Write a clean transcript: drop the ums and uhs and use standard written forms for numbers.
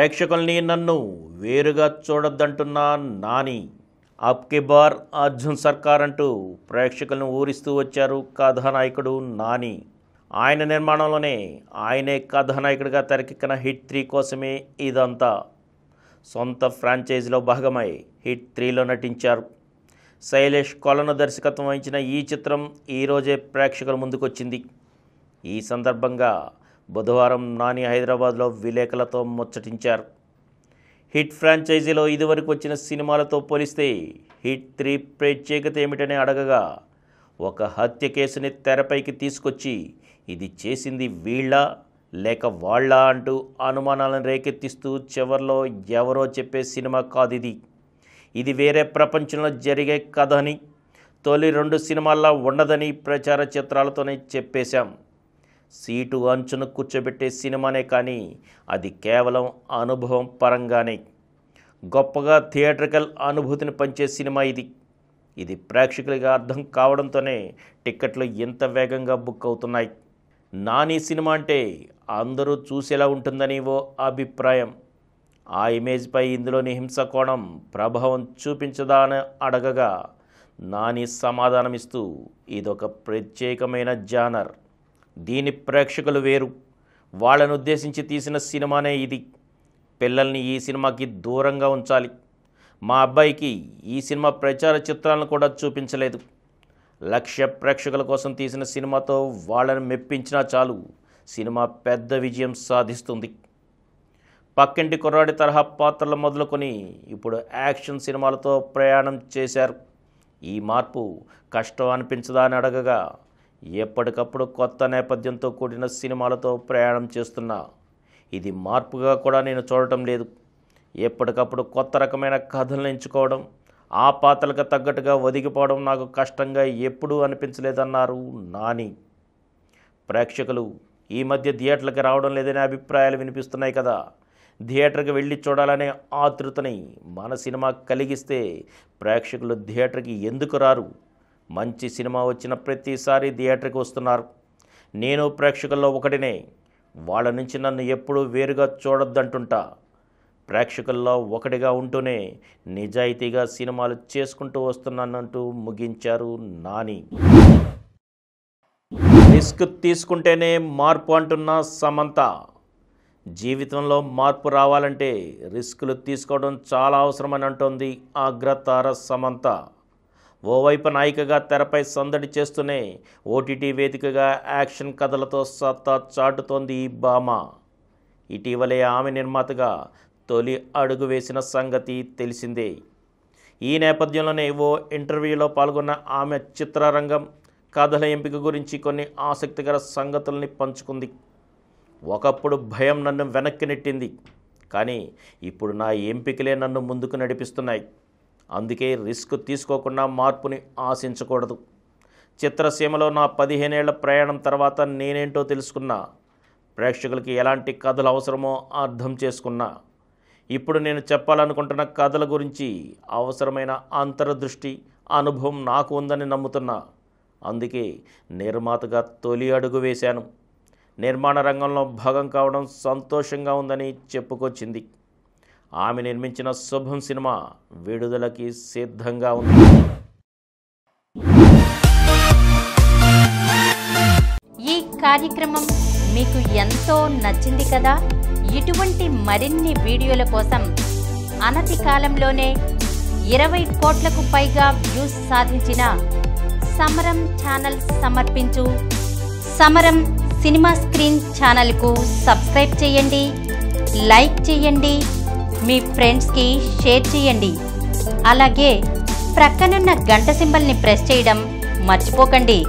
ప్రేక్షకుల్ని నన్ను వేరుగా చూడొద్దంటున్న నాని అబ్కి బార్ అర్జున్ సర్కార్ అంటూ ప్రేక్షకులను ఊరిస్తూ వచ్చారు కథానాయకుడు నాని. ఆయన నిర్మాణంలోనే ఆయనే కథానాయకుడిగా తెరకెక్కిన హిట్ 3 కోసమే ఇదంతా. సొంత ఫ్రాంచైజీలో భాగమై హిట్ 3లో నటించారు. శైలేష్ కొలను దర్శకత్వం వహించిన ఈ చిత్రం ఈరోజే ప్రేక్షకుల ముందుకొచ్చింది. ఈ సందర్భంగా బుధవారం నాని హైదరాబాద్లో విలేకరులతో ముచ్చటించారు. హిట్ ఫ్రాంచైజీలో ఇదివరకు వచ్చిన సినిమాలతో పోలిస్తే హిట్ 3 ప్రత్యేకత ఏమిటని అడగగా, ఒక హత్య కేసుని తెరపైకి తీసుకొచ్చి ఇది చేసింది వీళ్ళ లేక వాళ్ళ అంటూ అనుమానాలను రేకెత్తిస్తూ చివర్లో ఎవరో చెప్పే సినిమా కాదిది. ఇది వేరే ప్రపంచంలో జరిగే కథ అని, తొలి 2 సినిమాల్లో ఉండదని ప్రచార చిత్రాలతోనే చెప్పేశాం. సీటు అంచును కూర్చోబెట్టే సినిమానే కానీ అది కేవలం అనుభవం పరంగానే. గొప్పగా థియేట్రికల్ అనుభూతిని పంచే సినిమా ఇది. ఇది ప్రేక్షకులుగా అర్థం కావడంతోనే టిక్కెట్లు ఎంత వేగంగా బుక్ అవుతున్నాయి. నాని సినిమా అంటే అందరూ చూసేలా ఉంటుందని ఓ అభిప్రాయం. ఆ ఇమేజ్పై ఇందులోని హింస కోణం ప్రభావం చూపించదా అని అడగగా నాని సమాధానమిస్తూ ఇదొక ప్రత్యేకమైన జానర్, దీని ప్రేక్షకులు వేరు, వాళ్ళను ఉద్దేశించి తీసిన సినిమానే ఇది. పిల్లల్ని ఈ సినిమాకి దూరంగా ఉంచాలి. మా అబ్బాయికి ఈ సినిమా ప్రచార చిత్రాలను కూడా చూపించలేదు. లక్ష్య ప్రేక్షకుల కోసం తీసిన సినిమాతో వాళ్ళని మెప్పించినా చాలు, సినిమా పెద్ద విజయం సాధిస్తుంది. పక్కింటి కుర్రాడి తరహా పాత్రలు మొదలుకొని ఇప్పుడు యాక్షన్ సినిమాలతో ప్రయాణం చేశారు. ఈ మార్పు కష్టం అనిపించదా అని అడగగా, ఎప్పటికప్పుడు కొత్త నేపథ్యంతో కూడిన సినిమాలతో ప్రయాణం చేస్తున్నా ఇది మార్పుగా కూడా నేను చూడటం లేదు. ఎప్పటికప్పుడు కొత్త రకమైన కథలను ఎంచుకోవడం, ఆ పాత్రలకు తగ్గట్టుగా ఒదిగిపోవడం నాకు కష్టంగా ఎప్పుడూ అనిపించలేదన్నారు నాని. ప్రేక్షకులు ఈ మధ్య థియేటర్లకు రావడం లేదనే అభిప్రాయాలు వినిపిస్తున్నాయి కదా. థియేటర్కి వెళ్ళి చూడాలనే ఆతృతని మన సినిమా కలిగిస్తే ప్రేక్షకులు థియేటర్కి ఎందుకు రారు? మంచి సినిమా వచ్చిన ప్రతిసారి థియేటర్కి వస్తున్నారు. నేను ప్రేక్షకుల్లో ఒకటినే. వాళ్ళ నుంచి నన్ను ఎప్పుడూ వేరుగా చూడొద్దంటుంటా. ప్రేక్షకుల్లో ఒకటిగా ఉంటూనే నిజాయితీగా సినిమాలు చేసుకుంటూ వస్తున్నానంటూ ముగించారు నాని. రిస్క్ తీసుకుంటేనే మార్పు అంటున్న సమంత. జీవితంలో మార్పు రావాలంటే రిస్కులు తీసుకోవడం చాలా అవసరమని అంటోంది అగ్రతార సమంత. ఓవైపు నాయికగా తెరపై సందడి చేస్తూనే ఓటీటీ వేదికగా యాక్షన్ కథలతో సత్తా చాటుతోంది ఈ భామ. ఇటీవలే ఆమె నిర్మాతగా తొలి అడుగు వేసిన సంగతి తెలిసిందే. ఈ నేపథ్యంలోనే ఓ ఇంటర్వ్యూలో పాల్గొన్న ఆమె చిత్రరంగం, కథల ఎంపిక గురించి కొన్ని ఆసక్తికర సంగతుల్ని పంచుకుంది. ఒకప్పుడు భయం నన్ను వెనక్కి నెట్టింది, కానీ ఇప్పుడు నా ఎంపికలే నన్ను ముందుకు నడిపిస్తున్నాయి. అందుకే రిస్క్ తీసుకోకుండా మార్పుని ఆశించకూడదు. చిత్రసీమలో నా 15 ఏళ్ల ప్రయాణం తర్వాత నేనేంటో తెలుసుకున్నా. ప్రేక్షకులకి ఎలాంటి కథలు అవసరమో అర్థం చేసుకున్నా. ఇప్పుడు నేను చెప్పాలనుకుంటున్న కథల గురించి అవసరమైన అంతర్దృష్టి, అనుభవం నాకు ఉందని నమ్ముతున్నా. అందుకే నిర్మాతగా తొలి అడుగు వేశాను. నిర్మాణ రంగంలో భాగం కావడం సంతోషంగా ఉందని చెప్పుకొచ్చింది. ఆమె నిర్మించిన శుభం సినిమా విడుదలకి సిద్ధంగా ఉంది. ఈ కార్యక్రమం మీకు ఎంతో నచ్చింది కదా. ఇటువంటి మరిన్ని వీడియోల కోసం అనతి కాలంలోనే 20 కోట్లకు పైగా వ్యూస్ సాధించిన సమరం ఛానల్ సమర్పించు సమరం సినిమా స్క్రీన్ ఛానల్కు సబ్స్క్రైబ్ చేయండి, లైక్ చేయండి, మీ ఫ్రెండ్స్కి షేర్ చేయండి. అలాగే ప్రక్కనున్న గంట సింబల్ని ప్రెస్ చేయడం మర్చిపోకండి.